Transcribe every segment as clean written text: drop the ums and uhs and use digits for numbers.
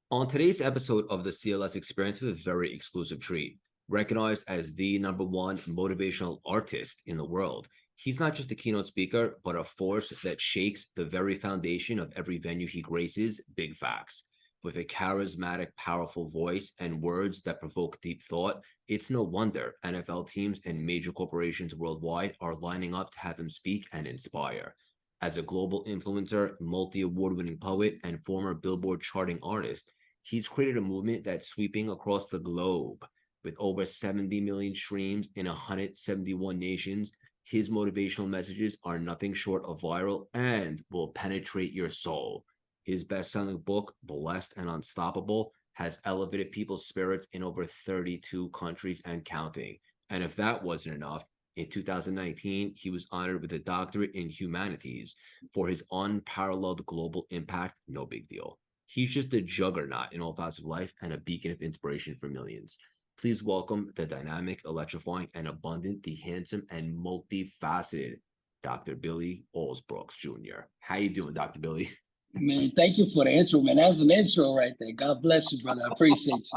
On today's episode of the CLS Experience, we have a very exclusive treat. Recognized as the #1 motivational artist in the world, he's not just a keynote speaker, but a force that shakes the very foundation of every venue he graces. Big facts. With a charismatic, powerful voice and words that provoke deep thought, it's no wonder NFL teams and major corporations worldwide are lining up to have him speak and inspire. As a global influencer, multi-award-winning poet, and former Billboard charting artist, he's created a movement that's sweeping across the globe. With over 70 million streams in 171 nations, his motivational messages are nothing short of viral and will penetrate your soul. His best-selling book, Blessed and Unstoppable, has elevated people's spirits in over 32 countries and counting. And if that wasn't enough, in 2019, he was honored with a doctorate in humanities for his unparalleled global impact. No big deal. He's just a juggernaut in all facets of life and a beacon of inspiration for millions. Please welcome the dynamic, electrifying, and abundant, the handsome and multifaceted Dr. Billy Alsbrooks Jr. How you doing, Dr. Billy? Man, thank you for the intro, man. That's an intro right there. God bless you, brother. I appreciate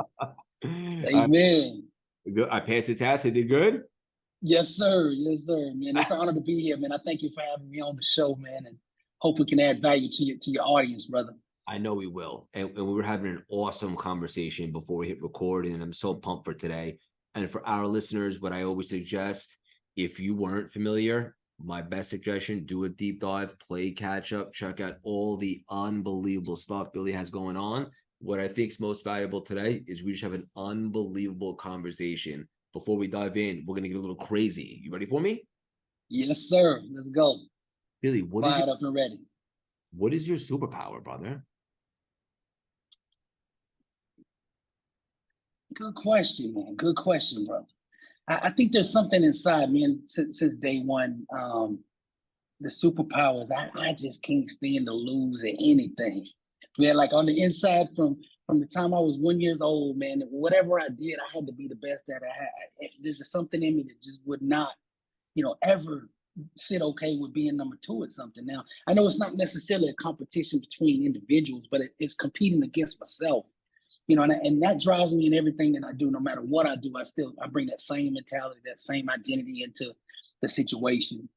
you. Amen. Good. I passed the test. I did good? Yes, sir. Yes, sir, man. It's an honor to be here, man. I thank you for having me on the show, man, and hope we can add value to your audience, brother. I know we will. And we were having an awesome conversation before we hit record, and I'm so pumped for today. And for our listeners, what I always suggest, if you weren't familiar, my best suggestion, do a deep dive, play catch up, check out all the unbelievable stuff Billy has going on. What I think is most valuable today is we just have an unbelievable conversation. Before we dive in, we're going to get a little crazy. You ready for me? Yes, sir. Let's go. Billy, Fired up and ready. What is your superpower, brother? Good question, man. Good question, bro. I think there's something inside me, and since day one, the superpowers, I just can't stand to lose at anything. Man, like on the inside from the time I was 1 year old, man, whatever I did, I had to be the best that I had. There's just something in me that just would not, ever sit okay with being number two at something. Now, I know it's not necessarily a competition between individuals, but it's competing against myself. And that drives me in everything that I do. No matter what I do, I bring that same mentality, that same identity into the situation.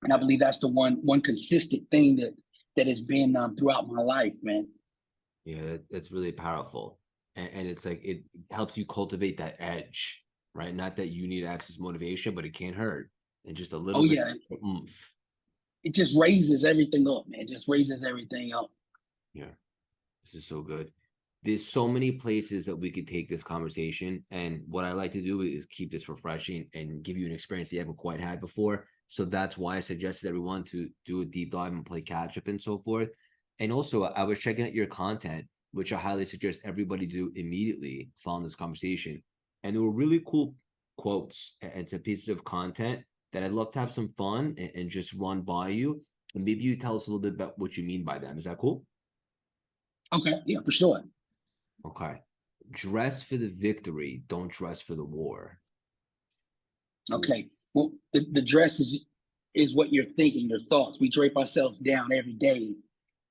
And I believe that's the one consistent thing that has been throughout my life, man. Yeah, that's really powerful. And it's like it helps you cultivate that edge, right? Not that you need access motivation, but it can't hurt. And just a little bit of oomph. It just raises everything up, man. It just raises everything up. Yeah, this is so good. There's so many places that we could take this conversation. And what I like to do is keep this refreshing and give you an experience you haven't quite had before. So that's why I suggested everyone to do a deep dive and play catch up and so forth. And also, I was checking out your content, which I highly suggest everybody do immediately following this conversation. And there were really cool quotes and some pieces of content that I'd love to have some fun and just run by you. And maybe you tell us a little bit about what you mean by them. Is that cool? Okay, yeah, for sure. Okay. Dress for the victory, don't dress for the war. Okay. Well, the dress is what you're thinking, your thoughts. We drape ourselves down every day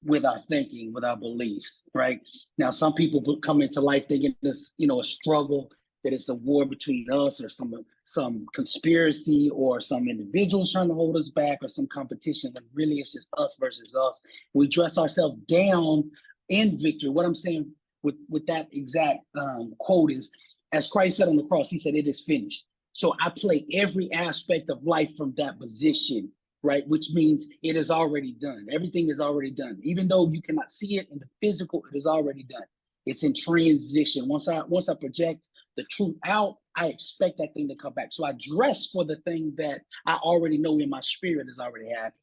with our thinking, with our beliefs, right? Now, some people come into life thinking this, a struggle, that it's a war between us or some conspiracy or some individuals trying to hold us back or some competition, but really it's just us versus us. We dress ourselves down in victory. What I'm saying with that exact quote is, as Christ said on the cross, he said, "It is finished." So I play every aspect of life from that position, right? Which means it is already done. Everything is already done. Even though you cannot see it in the physical, it is already done. It's in transition. Once I project the truth out, I expect that thing to come back. So I dress for the thing that I already know in my spirit is already happening.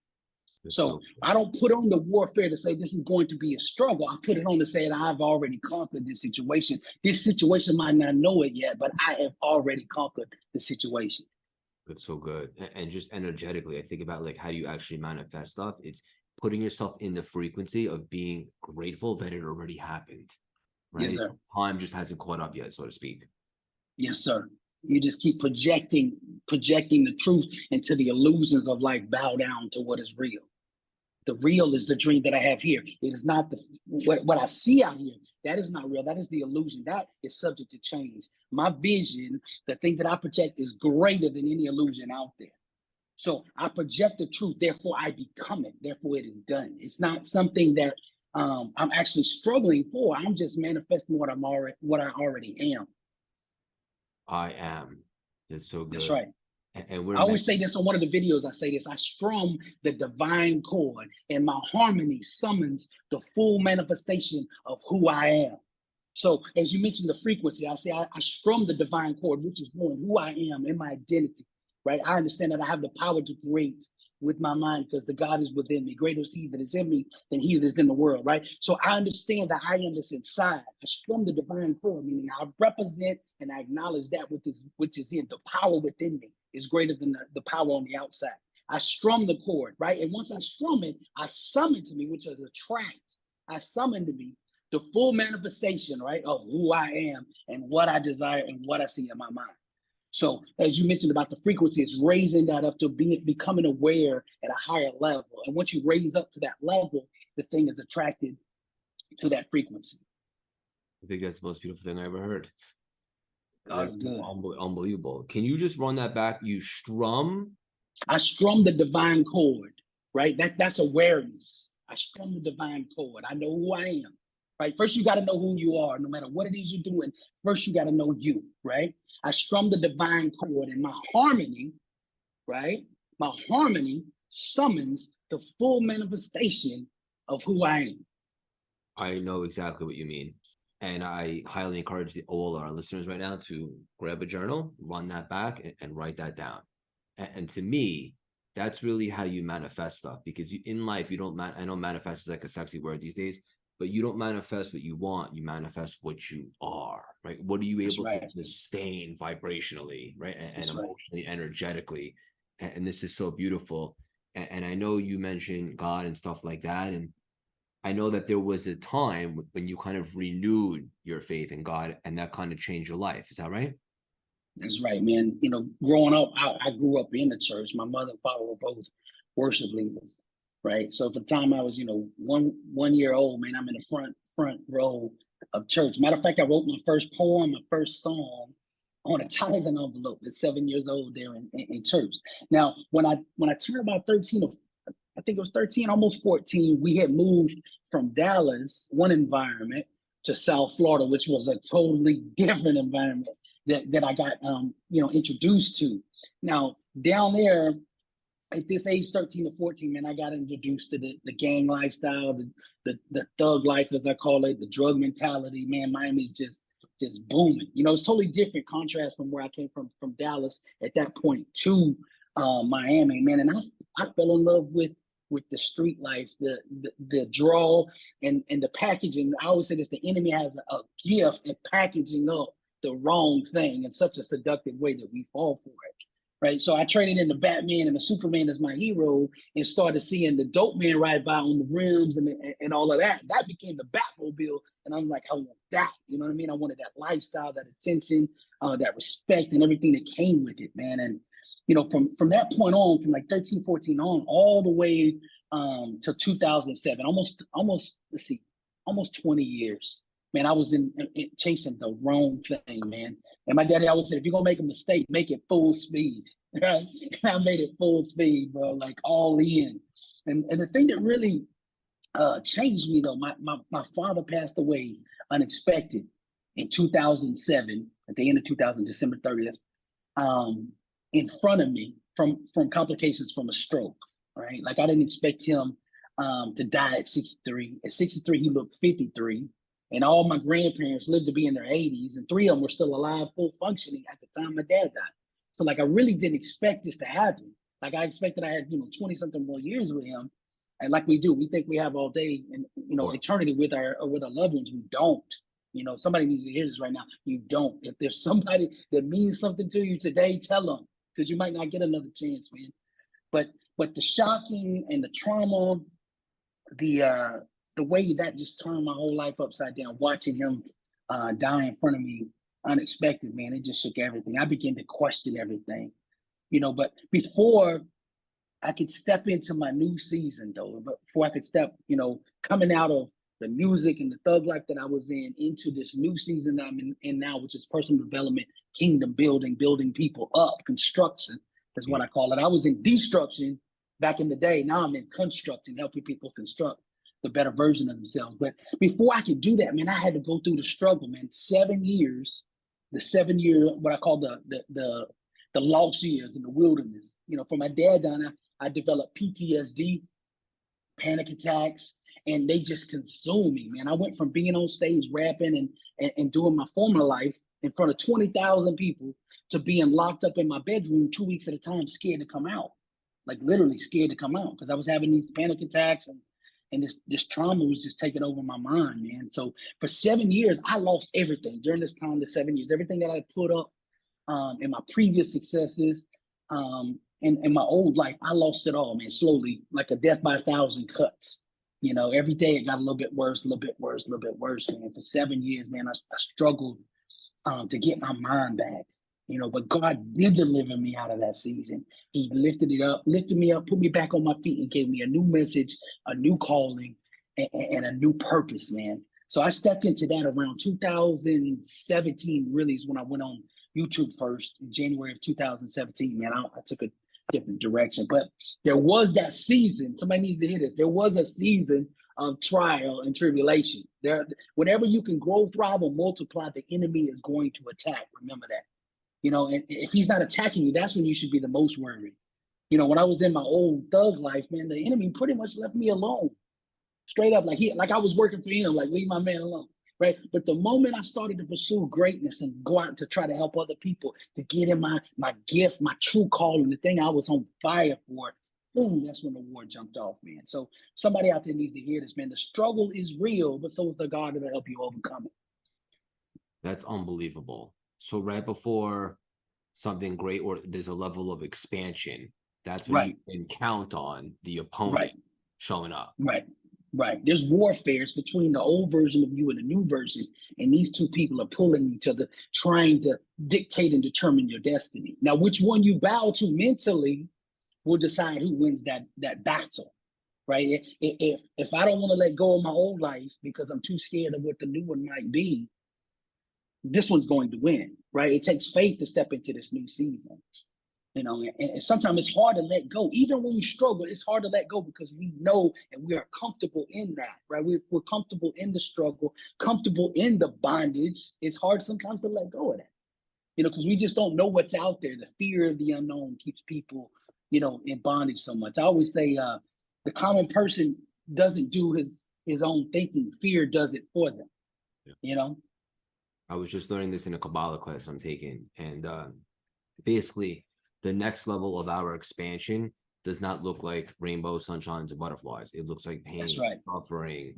So I don't put on the warfare to say this is going to be a struggle. I put it on to say that I've already conquered this situation. This situation might not know it yet, but I have already conquered the situation. That's so good. And just energetically, I think about like how do you actually manifest stuff? It's putting yourself in the frequency of being grateful that it already happened, right? Yes, sir. Time just hasn't caught up yet, so to speak. Yes, sir. You just keep projecting the truth into the illusions of life, bow down to what is real. The real is the dream that I have here. It is not what I see out here. That is not real. That is the illusion. That is subject to change. My vision, the thing that I project, is greater than any illusion out there. So I project the truth, therefore I become it. Therefore it is done. It's not something that I'm actually struggling for. I'm just manifesting what I already am. I am. That's so good. That's right. And I always say this on one of the videos. I say this: I strum the divine chord, and my harmony summons the full manifestation of who I am. So, as you mentioned, the frequency, I say I strum the divine chord, which is knowing who I am in my identity. Right? I understand that I have the power to create with my mind because the God is within me. Greater is He that is in me than he that is in the world. Right? So I understand that I am this inside. I strum the divine chord, meaning I represent and I acknowledge that which is in the power within me is greater than the power on the outside. I strum the chord, right? And once I strum it, I summon to me, which is attract. I summon to me the full manifestation, right, of who I am and what I desire and what I see in my mind. So as you mentioned about the frequency, it's raising that up to becoming aware at a higher level. And once you raise up to that level, the thing is attracted to that frequency. I think that's the most beautiful thing I ever heard. God is good. Unbelievable. Can you just run that back? You strum? I strum the divine chord, right? That's awareness. I strum the divine chord. I know who I am. Right. First, you got to know who you are, no matter what it is you're doing. First, you got to know you. Right. I strum the divine chord, and my harmony, right? My harmony summons the full manifestation of who I am. I know exactly what you mean. And I highly encourage all our listeners right now to grab a journal, run that back, and write that down. And to me, that's really how you manifest stuff. Because in life, you don't. I know manifest is like a sexy word these days. But you don't manifest what you want, you manifest what you are, right? What are you able to sustain vibrationally, right? And emotionally, energetically. And this is so beautiful. And I know you mentioned God and stuff like that. And I know that there was a time when you kind of renewed your faith in God and that kind of changed your life. Is that right? That's right, man. You know, growing up, I grew up in the church. My mother and father were both worship leaders. Right. So for the time I was, 1 year old, man, I'm in the front row of church. Matter of fact, I wrote my first poem, my first song on a tithing envelope at 7 years old there in church. Now, when I turned about 13, I think it was 13, almost 14, we had moved from Dallas, one environment, to South Florida, which was a totally different environment that I got introduced to. Now, down there, at this age, 13 to 14, man, I got introduced to the gang lifestyle, the thug life, as I call it, the drug mentality. Man, Miami's just booming. It's totally different contrast from where I came from Dallas at that point to Miami, man. And I fell in love with the street life, the draw and the packaging. I always say this: the enemy has a gift at packaging up the wrong thing in such a seductive way that we fall for it. Right. So I traded in the Batman and the Superman as my hero and started seeing the dope man ride by on the rims and all of that. That became the Batmobile. And I'm like, I want that. You know what I mean? I wanted that lifestyle, that attention, that respect and everything that came with it, man. And, from that point on, from like 13, 14 on, all the way to 2007, almost 20 years. Man, I was in chasing the wrong thing, man. And my daddy always said, if you're going to make a mistake, make it full speed. Right? And I made it full speed, bro, like all in. And the thing that really changed me, though, my father passed away unexpected in 2007, at the end of 2000, December 30th, in front of me from complications from a stroke, right? Like I didn't expect him to die at 63. At 63, he looked 53. And all my grandparents lived to be in their 80s, and 3 of them were still alive, full functioning at the time my dad died. So like I really didn't expect this to happen. Like I expected I had 20 something more years with him, and like we do, we think we have all day and eternity with our loved ones. We don't. Somebody needs to hear this right now. You don't. If there's somebody that means something to you today, tell them, because you might not get another chance, man. But the shocking and the trauma, the way that just turned my whole life upside down, watching him die in front of me, unexpected, man, it just shook everything. I began to question everything, but before I could step into my new season though, but before I could step, coming out of the music and the thug life that I was in into this new season that I'm in now, which is personal development, kingdom building, building people up, construction is what I call it. I was in destruction back in the day. Now I'm in constructing, helping people construct the better version of themselves. But before I could do that, man, I had to go through the struggle, man. 7 years, the 7 year, what I call the lost years in the wilderness. For my dad down, I developed PTSD, panic attacks, and they just consumed me, man. I went from being on stage rapping and doing my former life in front of 20,000 people to being locked up in my bedroom 2 weeks at a time, scared to come out, like literally scared to come out because I was having these panic attacks and this trauma was just taking over my mind, man. So for 7 years, I lost everything during this time, the 7 years, everything that I put up in my previous successes, in my old life, I lost it all, man, slowly, like a death by 1,000 cuts. Every day it got a little bit worse, a little bit worse, a little bit worse, man. For 7 years, man, I struggled to get my mind back, but God did deliver me out of that season. He lifted me up, put me back on my feet, and gave me a new message, a new calling, and a new purpose, man. So I stepped into that around 2017, really, is when I went on YouTube first in January of 2017, man. I took a different direction, but there was that season. Somebody needs to hear this. There was a season of trial and tribulation. Whenever you can grow, thrive, or multiply, the enemy is going to attack. Remember that. And if he's not attacking you, that's when you should be the most worried. When I was in my old thug life, man, the enemy pretty much left me alone. Straight up, like I was working for him, like leave my man alone. Right. But the moment I started to pursue greatness and go out to try to help other people, to get in my gift, my true calling, the thing I was on fire for, boom, that's when the war jumped off, man. So somebody out there needs to hear this, man. The struggle is real, but so is the God that'll help you overcome it. That's unbelievable. So right before something great, or there's a level of expansion, that's when you can count on the opponent showing up. Right. There's warfare between the old version of you and the new version. And these two people are pulling each other, trying to dictate and determine your destiny. Now, which one you bow to mentally will decide who wins that battle, right? If I don't want to let go of my old life because I'm too scared of what the new one might be, this one's going to win, right? It takes faith to step into this new season. And sometimes it's hard to let go. Even when we struggle, it's hard to let go because we know and we are comfortable in that, right? We're comfortable in the struggle, comfortable in the bondage. It's hard sometimes to let go of that, because we just don't know what's out there. The fear of the unknown keeps people, in bondage so much. I always say the common person doesn't do his own thinking. Fear does it for them, I was just learning this in a Kabbalah class I'm taking. And basically, the next level of our expansion does not look like rainbow, sunshines, and butterflies. It looks like pain, suffering,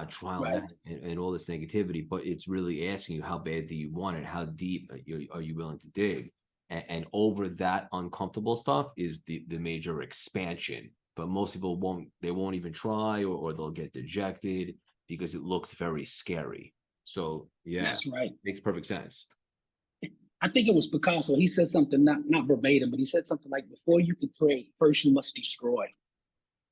trial, and all this negativity. But it's really asking you, how bad do you want it? How deep are you willing to dig? And over that uncomfortable stuff is the major expansion. But most people won't even try, or they'll get dejected because it looks very scary. So yeah, that's right. Makes perfect sense. I think it was Picasso. He said something, not verbatim, but he said something like, before you can create, first you must destroy,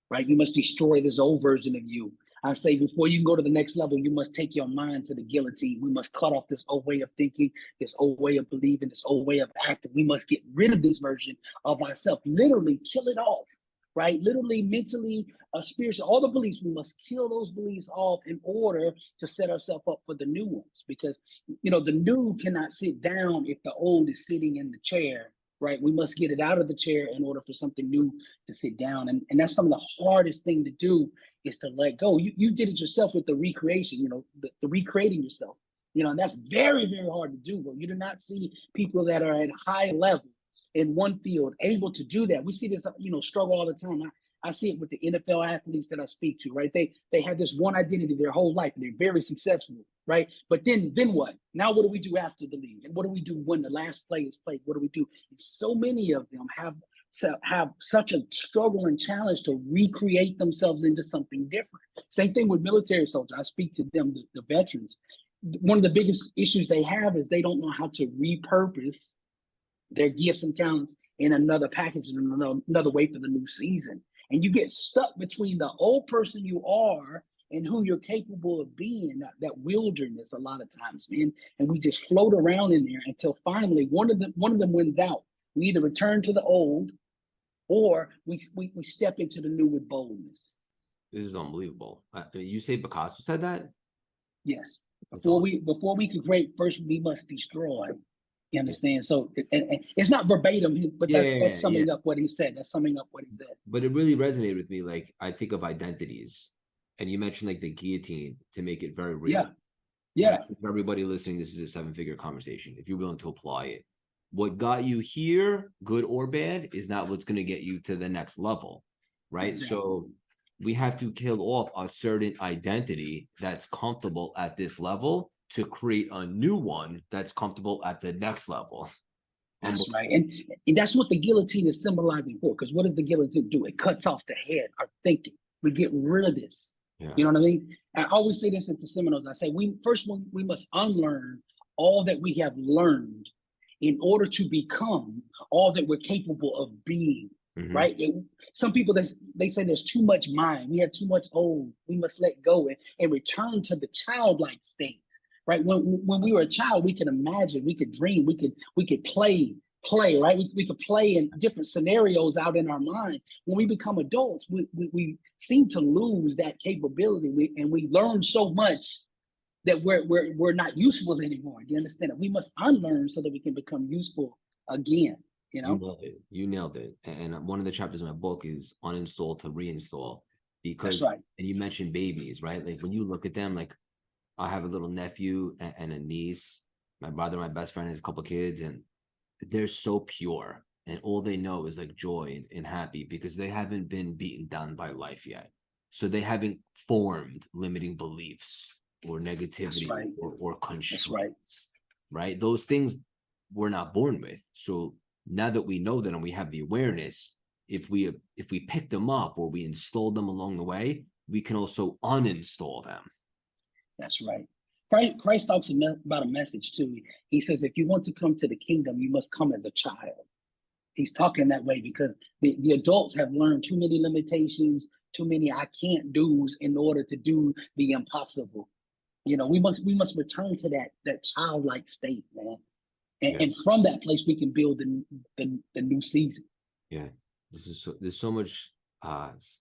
right? You must destroy this old version of you. I say, before you can go to the next level, you must take your mind to the guillotine. We must cut off this old way of thinking, this old way of believing, this old way of acting. We must get rid of this version of ourselves, literally kill it off, right? Literally, mentally, spiritually, all the beliefs, we must kill those beliefs off in order to set ourselves up for the new ones. Because, the new cannot sit down if the old is sitting in the chair, right? We must get it out of the chair in order for something new to sit down. And that's some of the hardest thing to do, is to let go. You did it yourself with the recreation, the recreating yourself, and that's very, very hard to do. But you do not see people that are at high level in one field able to do that. We see this, struggle all the time. I see it with the NFL athletes that I speak to, right? They have this one identity their whole life, and they're very successful, right? But then what? Now what do we do after the league? And what do we do when the last play is played? What do we do? And so many of them have such a struggle and challenge to recreate themselves into something different. Same thing with military soldiers. I speak to them, the veterans. One of the biggest issues they have is they don't know how to repurpose their gifts and talents in another package and another way for the new season. And you get stuck between the old person you are and who you're capable of being, that wilderness a lot of times, man. And we just float around in there until finally one of them wins out. We either return to the old or we step into the new with boldness. This is unbelievable. You say Picasso said that? Yes. That's Before awesome. we could create, first we must destroy. You understand? So and it's not verbatim, but that's Yeah. summing up what he said. That's summing up what he said. But it really resonated with me. Like, I think of identities, and you mentioned like the guillotine to make it very real. Yeah. Yeah. And for everybody listening, this is a 7-figure conversation. If you're willing to apply it, what got you here, good or bad, is not what's going to get you to the next level, right? Exactly. So we have to kill off a certain identity that's comfortable at this level to create a new one that's comfortable at the next level. That's right. And that's what the guillotine is symbolizing for. Because what does the guillotine do? It cuts off the head, our thinking. We get rid of this. Yeah. You know what I mean? I always say this at the seminars. I say, we must unlearn all that we have learned in order to become all that we're capable of being. Mm-hmm. Right? Some people, they say there's too much mind. We have too much old. We must let go and return to the childlike state. Right? When we were a child, we could imagine, we could dream, we could play, right? We could play in different scenarios out in our mind. When we become adults, we seem to lose that capability, and we learn so much that we're not useful anymore. Do you understand it? We must unlearn so that we can become useful again. You know? You nailed it. You nailed it. And one of the chapters in my book is uninstall to reinstall. Because, that's right. And you mentioned babies, right? Like when you look at them, like, I have a little nephew and a niece. My brother, my best friend, has a couple of kids, and they're so pure. And all they know is like joy and happy because they haven't been beaten down by life yet. So they haven't formed limiting beliefs or negativity right. or constraints, right. Those things we're not born with. So now that we know that and we have the awareness, if we pick them up or we install them along the way, we can also uninstall them. That's right. Christ talks about a message too. He says, if you want to come to the kingdom, you must come as a child. He's talking that way because the adults have learned too many limitations, too many I can't do's in order to do the impossible. You know, we must return to that childlike state, man. And from that place, we can build the new season. Yeah, there's so much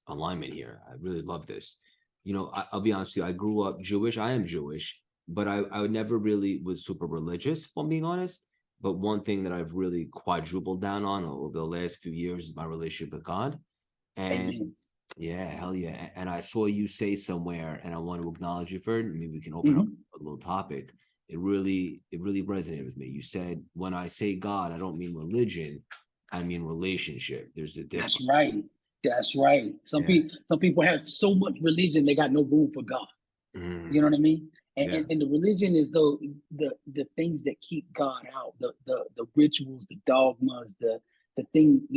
alignment here. I really love this. You know, I'll be honest with you. I grew up Jewish. I am Jewish, but I never really was super religious, if I'm being honest. But one thing that I've really quadrupled down on over the last few years is my relationship with God. And Amen. Yeah, hell yeah. And I saw you say somewhere, and I want to acknowledge you for it. Maybe we can open up a little topic. It really resonated with me. You said, when I say God, I don't mean religion, I mean relationship. There's a difference. That's right. Some people have so much religion they got no room for God. You know what I mean? And the religion is the things that keep God out, the rituals, the dogmas, the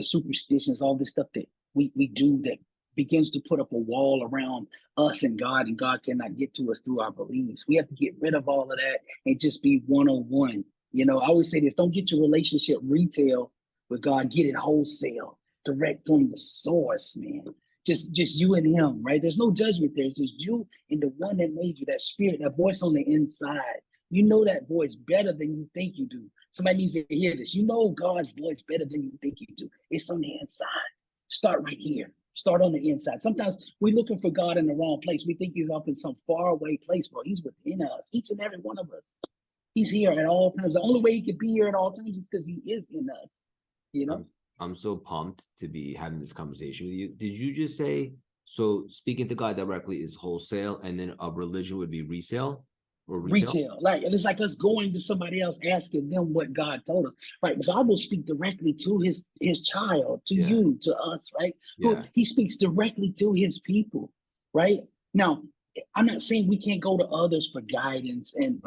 superstitions, all this stuff that we do that begins to put up a wall around us and God cannot get to us through our beliefs. We have to get rid of all of that and just be one-on-one. You know, I always say this: don't get your relationship retail with God, get it wholesale, direct from the source, man. Just you and him, right? There's no judgment there. It's just you and the one that made you, that spirit, that voice on the inside. You know that voice better than you think you do. Somebody needs to hear this. You know God's voice better than you think you do. It's on the inside. Start right here. Start on the inside. Sometimes we're looking for God in the wrong place. We think he's up in some faraway place, bro. He's within us, each and every one of us. He's here at all times. The only way he could be here at all times is because he is in us, you know? I'm so pumped to be having this conversation with you. Did you just say, so speaking to God directly is wholesale, and then a religion would be resale or retail? Like, and it's like us going to somebody else, asking them what God told us, right? God will speak directly to his child, to you, to us, right? He speaks directly to his people, right? Now, I'm not saying we can't go to others for guidance and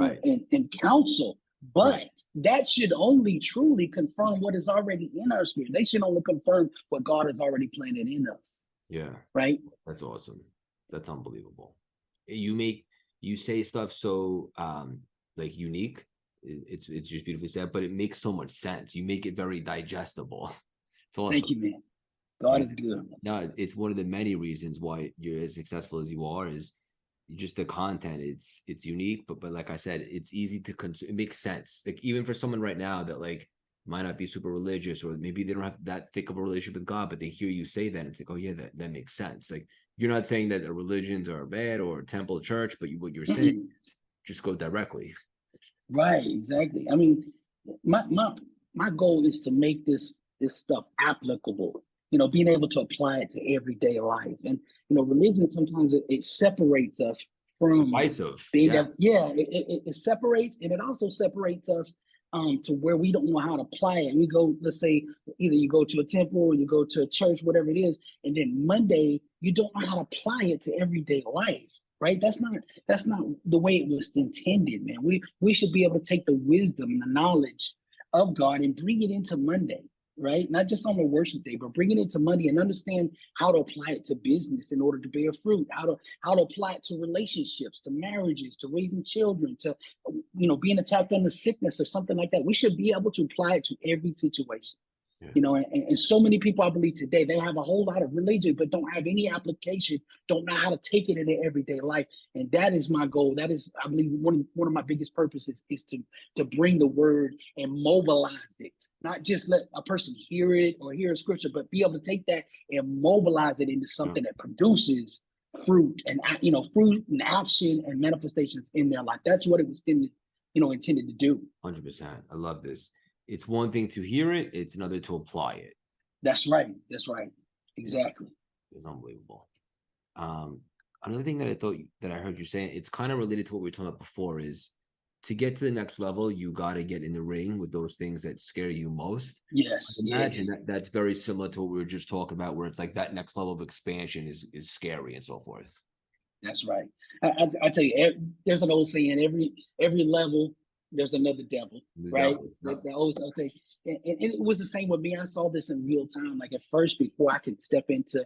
counsel, but that should only truly confirm what is already in our spirit. They should only confirm what God has already planted in us. Yeah. Right? That's awesome. That's unbelievable. You say stuff so like unique. It's just beautifully said, but it makes so much sense. You make it very digestible. It's awesome. Thank you, man. God is good. No, it's one of the many reasons why you're as successful as you are is just the content. It's unique, but like I said, it's easy to consume. It makes sense. Like even for someone right now that like might not be super religious, or maybe they don't have that thick of a relationship with God, but they hear you say that, and it's like, oh yeah, that makes sense. Like you're not saying that the religions are bad or temple church, but what you're saying is just go directly. Right, exactly. I mean, my goal is to make this stuff applicable. Being able to apply it to everyday life. And religion sometimes it separates us from Divisive. being Yes. it separates, and it also separates us to where we don't know how to apply it. We go, let's say, either you go to a temple or you go to a church, whatever it is, and then Monday you don't know how to apply it to everyday life. Right? That's not the way it was intended, man. We should be able to take the wisdom, the knowledge of God and bring it into Monday, right? Not just on the worship day, but bring it into Monday and understand how to apply it to business in order to bear fruit, how to apply it to relationships, to marriages, to raising children, to being attacked under sickness or something like that. We should be able to apply it to every situation. And so many people, I believe today, they have a whole lot of religion, but don't have any application, don't know how to take it in their everyday life. And that is my goal. That is, I believe, one of my biggest purposes is to bring the word and mobilize it, not just let a person hear it or hear a scripture, but be able to take that and mobilize it into something that produces fruit and action and manifestations in their life. That's what it was intended to do. 100%. I love this. It's one thing to hear it, it's another to apply it. That's right. Exactly. It's unbelievable. Another thing that I heard you say, it's kind of related to what we were talking about before, is to get to the next level, you got to get in the ring with those things that scare you most. Yes. Imagine that's very similar to what we were just talking about, where it's like that next level of expansion is scary and so forth. That's right. I tell you, there's an old saying: every level, there's another devil, right? The old saying, and it was the same with me. I saw this in real time. Like at first, before I could step into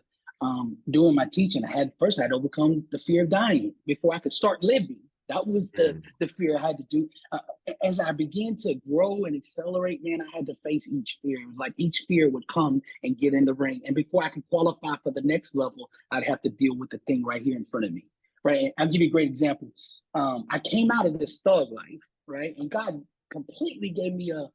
doing my teaching, I had to overcome the fear of dying before I could start living. That was the fear I had to do. As I began to grow and accelerate, man, I had to face each fear. It was like each fear would come and get in the ring. And before I could qualify for the next level, I'd have to deal with the thing right here in front of me, right? And I'll give you a great example. I came out of this thug life, right? And God completely gave me a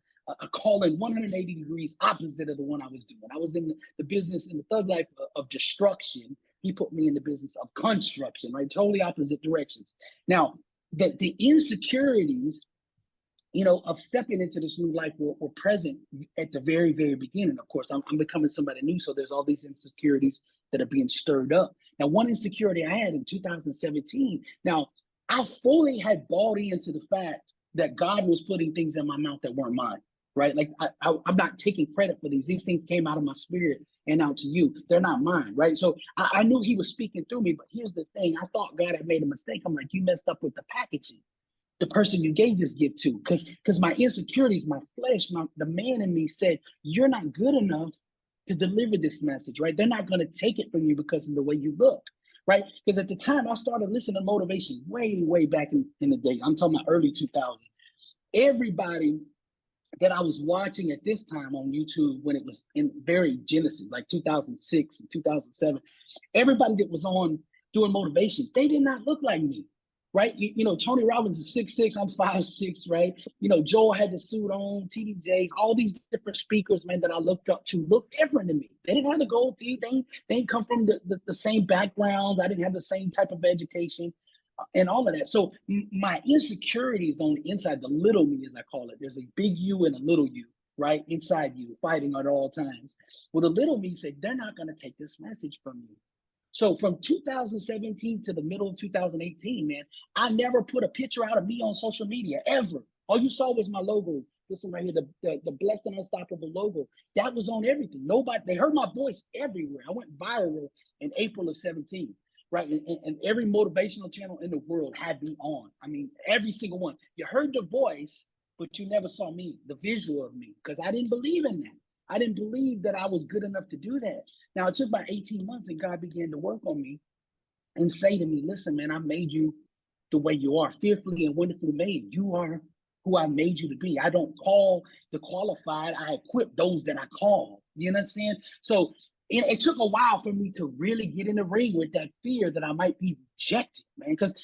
calling 180 degrees opposite of the one I was doing. I was in the business, in the thug life of destruction. He put me in the business of construction, right? Totally opposite directions. Now, the insecurities, of stepping into this new life were present at the very, very beginning. Of course, I'm becoming somebody new, so there's all these insecurities that are being stirred up. Now, one insecurity I had in 2017, now, I fully had bought into the fact that God was putting things in my mouth that weren't mine, right? Like I'm not taking credit for these. These things came out of my spirit and out to you. They're not mine, right? So I knew he was speaking through me, but here's the thing. I thought God had made a mistake. I'm like, you messed up with the packaging, the person you gave this gift to, because my insecurities, my flesh, the man in me said, you're not good enough to deliver this message, right? They're not going to take it from you because of the way you look. Right? Because at the time I started listening to motivation way, way back in the day. I'm talking about early 2000s. Everybody that I was watching at this time on YouTube when it was in very genesis, like 2006 and 2007, everybody that was on doing motivation, they did not look like me. Right? Tony Robbins is 6'6", I'm 5'6", right? Joel had the suit on, TD Jakes, all these different speakers, man, that I looked up to looked different than me. They didn't have the gold teeth. They didn't come from the same backgrounds. I didn't have the same type of education and all of that. So my insecurities on the inside, the little me, as I call it, there's a big you and a little you, right? Inside you, fighting at all times. Well, the little me said, they're not going to take this message from you. So from 2017 to the middle of 2018, man, I never put a picture out of me on social media, ever. All you saw was my logo. This one right here, the Blessed and Unstoppable logo. That was on everything. They heard my voice everywhere. I went viral in April of 17, right? And every motivational channel in the world had me on. I mean, every single one. You heard the voice, but you never saw me, the visual of me, because I didn't believe in that. I didn't believe that I was good enough to do that. Now, it took about 18 months and God began to work on me and say to me, listen, man, I made you the way you are, fearfully and wonderfully made. You are who I made you to be. I don't call the qualified, I equip those that I call. You know what I'm saying? So it took a while for me to really get in the ring with that fear that I might be rejected, man. Because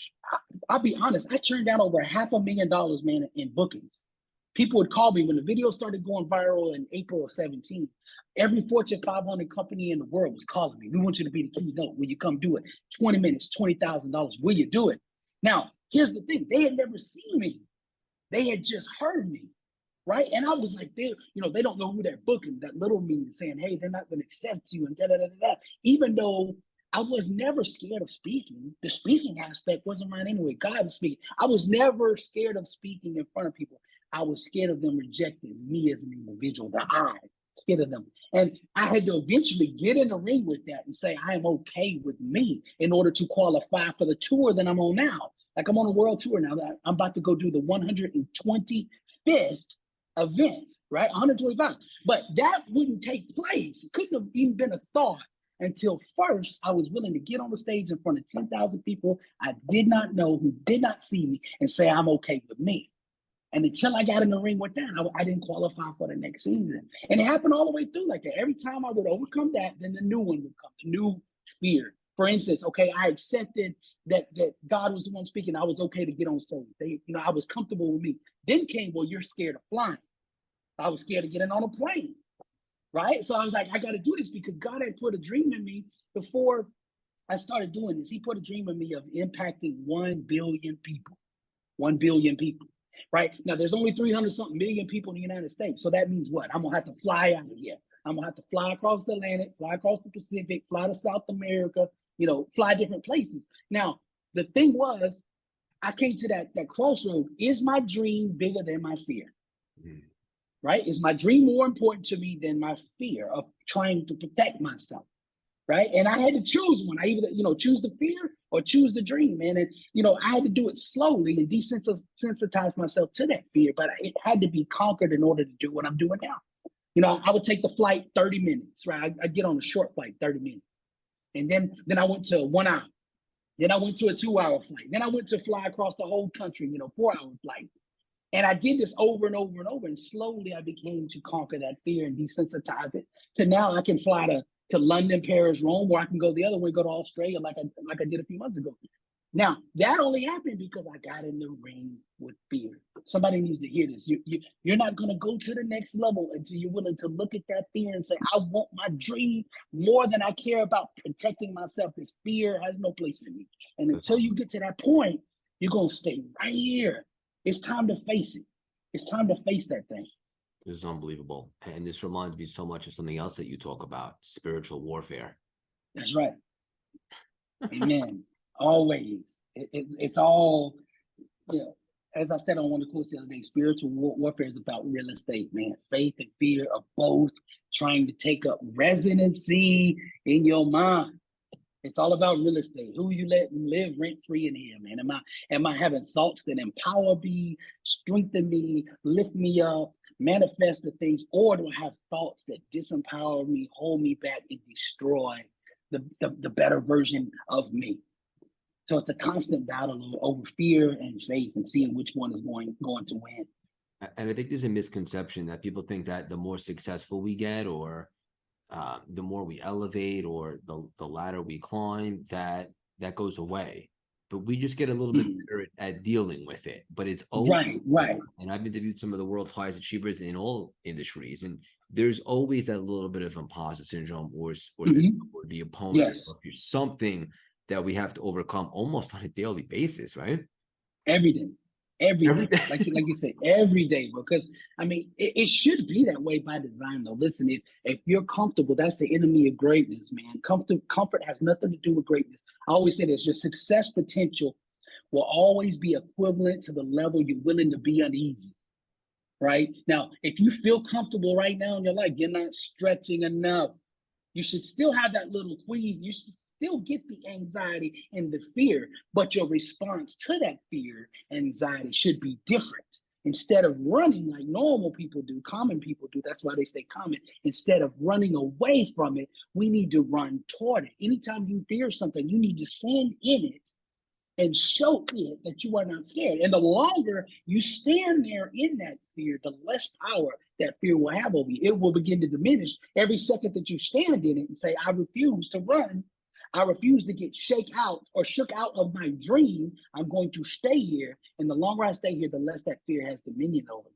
I'll be honest, I turned down over $500,000, man, in bookings. People would call me when the video started going viral in April of 17. Every Fortune 500 company in the world was calling me. We want you to be the keynote. Will you come do it? 20 minutes, $20,000. Will you do it? Now, here's the thing. They had never seen me. They had just heard me, right? And I was like, they don't know who they're booking. That little me is saying, hey, they're not going to accept you and da-da-da-da-da. Even though I was never scared of speaking. The speaking aspect wasn't mine anyway. God was speaking. I was never scared of speaking in front of people. I was scared of them rejecting me as an individual, scared of them. And I had to eventually get in the ring with that and say, I am okay with me in order to qualify for the tour that I'm on now. Like I'm on a world tour now. I'm about to go do the 125th event, right? 125. But that wouldn't take place. It couldn't have even been a thought until first I was willing to get on the stage in front of 10,000 people I did not know, who did not see me, and say I'm okay with me. And until I got in the ring with that, I didn't qualify for the next season. And it happened all the way through like that. Every time I would overcome that, then the new one would come, the new fear. For instance, okay, I accepted that God was the one speaking. I was okay to get on stage. I was comfortable with me. Then came, well, you're scared of flying. I was scared of getting on a plane, right? So I was like, I got to do this because God had put a dream in me before I started doing this. He put a dream in me of impacting 1 billion people. 1 billion people. Right now, there's only 300-something million people in the United States. So that means what? I'm gonna have to fly out of here. I'm gonna have to fly across the Atlantic, fly across the Pacific, fly to South America, fly different places. Now, the thing was, I came to that crossroad. Is my dream bigger than my fear? Right? Is my dream more important to me than my fear of trying to protect myself? Right. And I had to choose one. I either, choose the fear or choose the dream, man. And, I had to do it slowly and desensitize myself to that fear, but it had to be conquered in order to do what I'm doing now. I would take the flight 30 minutes, right? I'd get on a short flight, 30 minutes. And then I went to 1 hour. Then I went to a 2-hour flight. Then I went to fly across the whole country, 4-hour flight. And I did this over and over and over. And slowly I became to conquer that fear and desensitize it. To now I can fly to London, Paris, Rome, or I can go the other way, go to Australia like I did a few months ago. Now, that only happened because I got in the ring with fear. Somebody needs to hear this. You're not going to go to the next level until you're willing to look at that fear and say, I want my dream more than I care about protecting myself. This fear has no place in me. And until you get to that point, you're going to stay right here. It's time to face it. It's time to face that thing. This is unbelievable. And this reminds me so much of something else that you talk about, spiritual warfare. That's right. Amen. Always. It's all, as I said on one of the courses the other day, spiritual warfare is about real estate, man. Faith and fear are both trying to take up residency in your mind. It's all about real estate. Who you let live rent-free in here, man? Am I having thoughts that empower me, strengthen me, lift me up, manifest the things, or do I have thoughts that disempower me, hold me back, and destroy the better version of me? So it's a constant battle over fear and faith and seeing which one is going to win. And I think there's a misconception that people think that the more successful we get, or the more we elevate, or the ladder we climb, that goes away. But we just get a little bit better at dealing with it. But it's always right. And I've interviewed some of the world's highest achievers in all industries, and there's always that little bit of imposter syndrome or the opponent. Yes. Or something that we have to overcome almost on a daily basis, right? Every day. Like you said, every day. Because it should be that way by design, though. Listen, if you're comfortable, that's the enemy of greatness, man. Comfort has nothing to do with greatness. I always say this: your success potential will always be equivalent to the level you're willing to be uneasy. Right now, if you feel comfortable right now in your life, you're not stretching enough. You should still have that little queasy. You should still get the anxiety and the fear, but your response to that fear and anxiety should be different. Instead of running like normal people do, common people do, that's why they say common. Instead of running away from it, we need to run toward it. Anytime you fear something, you need to stand in it and show it that you are not scared. And the longer you stand there in that fear, the less power that fear will have over you. It will begin to diminish every second that you stand in it and say, I refuse to run. I refuse to get shook out of my dream. I'm going to stay here. And the longer I stay here, the less that fear has dominion over me.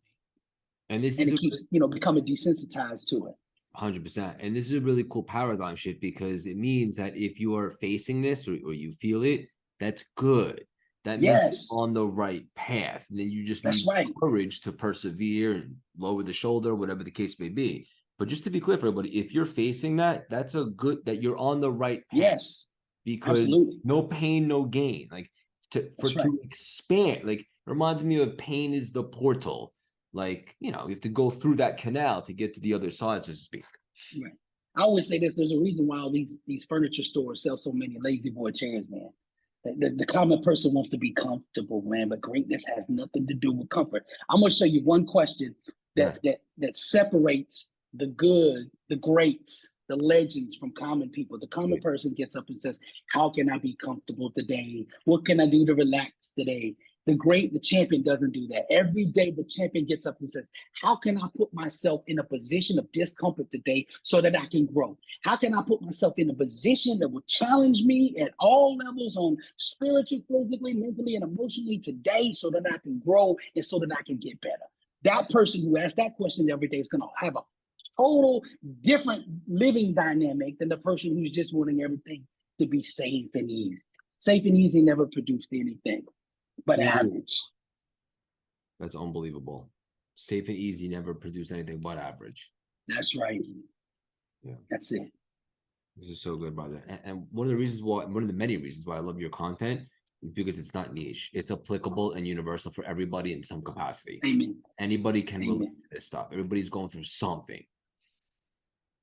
And this And is it keeps, becoming desensitized to it. 100%. And this is a really cool paradigm shift, because it means that if you are facing this, or you feel it, that's good. That means you're on the right path. And then you just need courage to persevere and lower the shoulder, whatever the case may be. But just to be clear for everybody, if you're facing that, that's a good, that you're on the right path. Yes. Because no pain, no gain. Like to expand, like, reminds me of pain is the portal. Like, you have to go through that canal to get to the other side, so to speak. Right. I always say this: there's a reason why all these furniture stores sell so many lazy boy chairs, man. The common person wants to be comfortable, man, but greatness has nothing to do with comfort. I'm going to show you one question that separates the good, the greats, the legends from common people. The common person gets up and says, how can I be comfortable today? What can I do to relax today? The champion doesn't do that. Every day the champion gets up and says, how can I put myself in a position of discomfort today so that I can grow? How can I put myself in a position that will challenge me at all levels, on spiritually, physically, mentally, and emotionally today, so that I can grow and so that I can get better? That person who asks that question every day is going to have a total different living dynamic than the person who's just wanting everything to be safe and easy. Safe and easy never produced anything but average. That's unbelievable. Safe and easy never produce anything but average. That's right. Yeah. That's it. This is so good, brother. And one of the many reasons why I love your content is because it's not niche. It's applicable and universal for everybody in some capacity. Amen. Anybody can relate to this stuff. Everybody's going through something.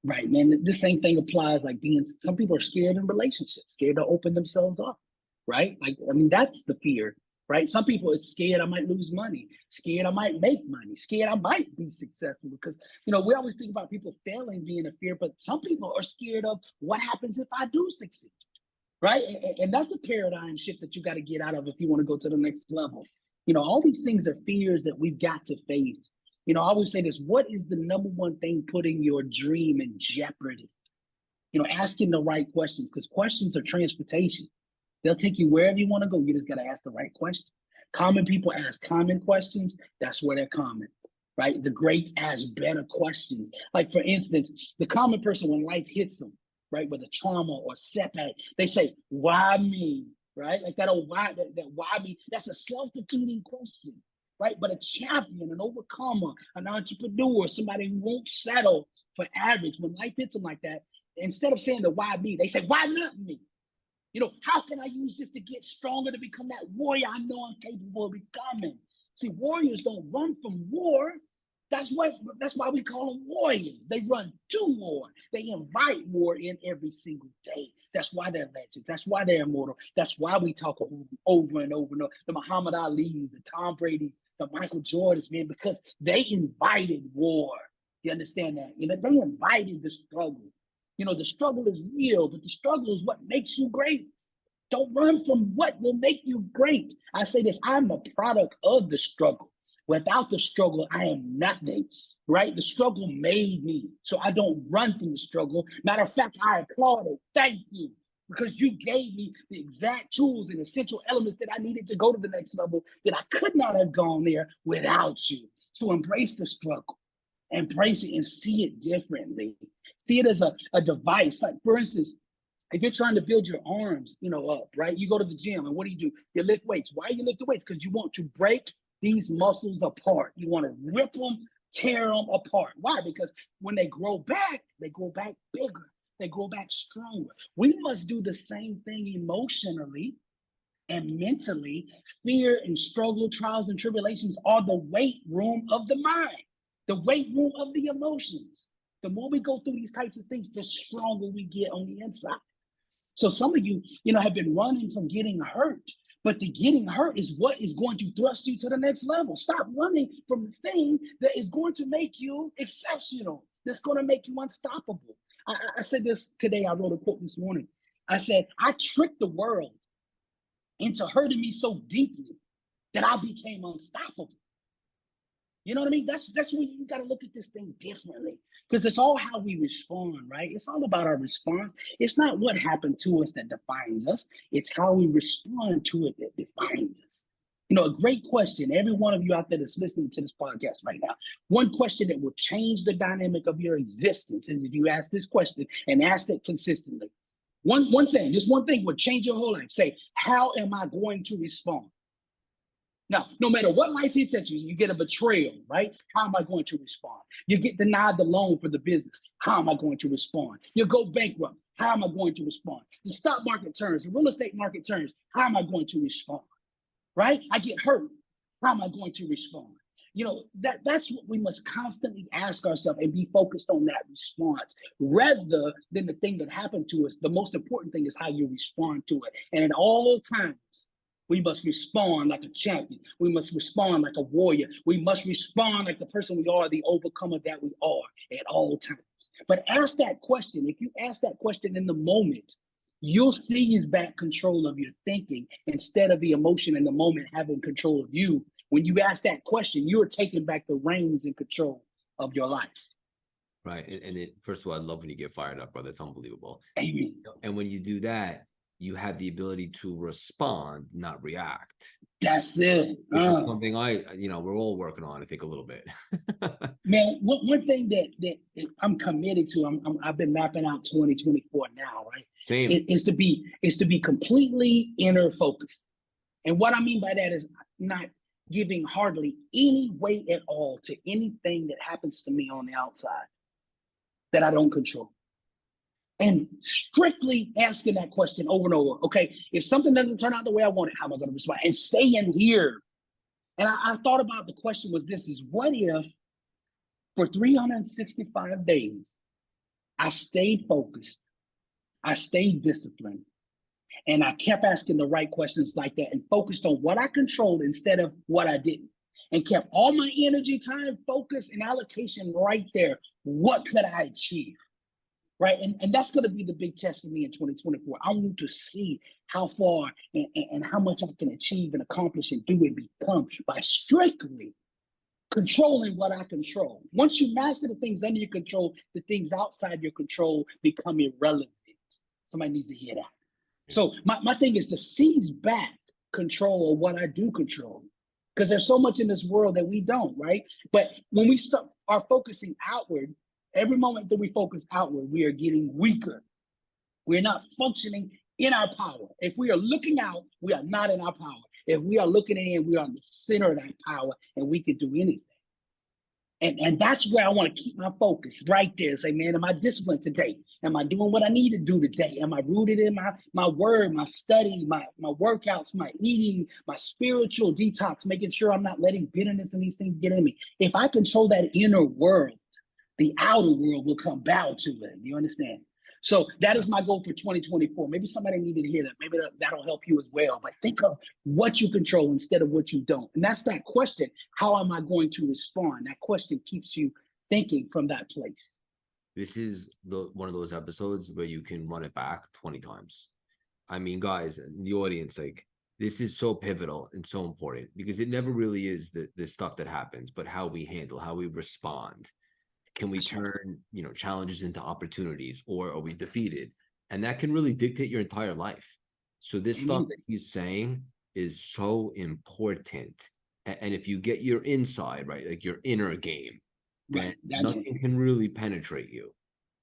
Right, man. The same thing applies, like some people are scared in relationships, scared to open themselves up, right? Like, I mean, that's the fear. Right? Some people are scared I might lose money, scared I might make money, scared I might be successful, because, we always think about people failing being a fear, but some people are scared of what happens if I do succeed, right? And that's a paradigm shift that you got to get out of if you want to go to the next level. All these things are fears that we've got to face. I always say this: what is the number one thing putting your dream in jeopardy? Asking the right questions, because questions are transportation. They'll take you wherever you want to go. You just got to ask the right question. Common people ask common questions. That's where they're common, right? The greats ask better questions. Like, for instance, the common person, when life hits them, right, with a trauma or setback, they say, why me, right? Like that old why, that why me? That's a self-defeating question, right? But a champion, an overcomer, an entrepreneur, somebody who won't settle for average, when life hits them like that, instead of saying the why me, they say, why not me? How can I use this to get stronger, to become that warrior I know I'm capable of becoming? See, warriors don't run from war. That's why we call them warriors. They run to war. They invite war in every single day. That's why they're legends. That's why they're immortal. That's why we talk over and over and over. The Muhammad Ali's, the Tom Brady, the Michael Jordans, man, because they invited war. You understand that? They invited the struggle. The struggle is real, but the struggle is what makes you great. Don't run from what will make you great. I say this: I'm a product of the struggle. Without the struggle, I am nothing, right? The struggle made me, so I don't run from the struggle. Matter of fact, I applaud it. Thank you, because you gave me the exact tools and essential elements that I needed to go to the next level, that I could not have gone there without you. So embrace the struggle. Embrace it and see it differently. See it as a device. Like, for instance, if you're trying to build your arms, up, right? You go to the gym, and what do? You lift weights. Why you lift the weights? Because you want to break these muscles apart. You want to rip them, tear them apart. Why? Because when they grow back bigger. They grow back stronger. We must do the same thing emotionally and mentally. Fear and struggle, trials and tribulations are the weight room of the mind, the weight room of the emotions. The more we go through these types of things, the stronger we get on the inside. So some of you, have been running from getting hurt, but the getting hurt is what is going to thrust you to the next level. Stop running from the thing that is going to make you exceptional, that's going to make you unstoppable. I said this today. I wrote a quote this morning. I said, I tricked the world into hurting me so deeply that I became unstoppable. You know what I mean? That's where you got to look at this thing differently, because it's all how we respond, right? It's all about our response. It's not what happened to us that defines us. It's how we respond to it that defines us. You know, a great question. Every one of you out there that's listening to this podcast right now, one question that will change the dynamic of your existence is if you ask this question and ask it consistently. One thing, just one thing would change your whole life. Say, how am I going to respond? Now, no matter what life hits at you, you get a betrayal, right? How am I going to respond? You get denied the loan for the business. How am I going to respond? You go bankrupt. How am I going to respond? The stock market turns, the real estate market turns. How am I going to respond? Right? I get hurt. How am I going to respond? You know, that's what we must constantly ask ourselves and be focused on that response rather than the thing that happened to us. The most important thing is how you respond to it. And at all times, we must respond like a champion. We must respond like a warrior. We must respond like the person we are, the overcomer that we are at all times. But ask that question. If you ask that question in the moment, you'll seize back control of your thinking instead of the emotion in the moment having control of you. When you ask that question, you're taking back the reins and control of your life. Right. And first of all, I love when you get fired up, brother. It's unbelievable. Amen. And when you do that, you have the ability to respond, not react. That's it. Which is something we're all working on, I think, a little bit. Man, one thing that I'm committed to, I've been mapping out 2024 now, right? Same. Is to be completely inner focused. And what I mean by that is not giving hardly any weight at all to anything that happens to me on the outside that I don't control. And strictly asking that question over and over. Okay, if something doesn't turn out the way I want it, how am I going to respond? And stay in here. And I thought about the question was this, is what if for 365 days, I stayed focused, I stayed disciplined, and I kept asking the right questions like that and focused on what I controlled instead of what I didn't, and kept all my energy, time, focus, and allocation right there. What could I achieve? Right. And that's going to be the big test for me in 2024. I want to see how far and how much I can achieve and accomplish and do and become by strictly controlling what I control. Once you master the things under your control, the things outside your control become irrelevant. Somebody needs to hear that. So my thing is to seize back control of what I do control, because there's so much in this world that we don't. Right. But when we are focusing outward, every moment that we focus outward, we are getting weaker. We're not functioning in our power. If we are looking out, we are not in our power. If we are looking in, we are in the center of that power and we can do anything. And that's where I want to keep my focus right there. Say, man, am I disciplined today? Am I doing what I need to do today? Am I rooted in my word, my study, my workouts, my eating, my spiritual detox, making sure I'm not letting bitterness and these things get in me? If I control that inner world, the outer world will come bow to it. You understand? So that is my goal for 2024. Maybe somebody needed to hear that. Maybe that'll help you as well. But think of what you control instead of what you don't. And that's that question. How am I going to respond? That question keeps you thinking from that place. This is one of those episodes where you can run it back 20 times. I mean, guys, in the audience, like, this is so pivotal and so important, because it never really is the stuff that happens, but how we handle, how we respond. Can we turn, challenges into opportunities, or are we defeated? And that can really dictate your entire life. So this stuff that he's saying is so important. And if you get your inside right, like your inner game, then nothing can really penetrate you.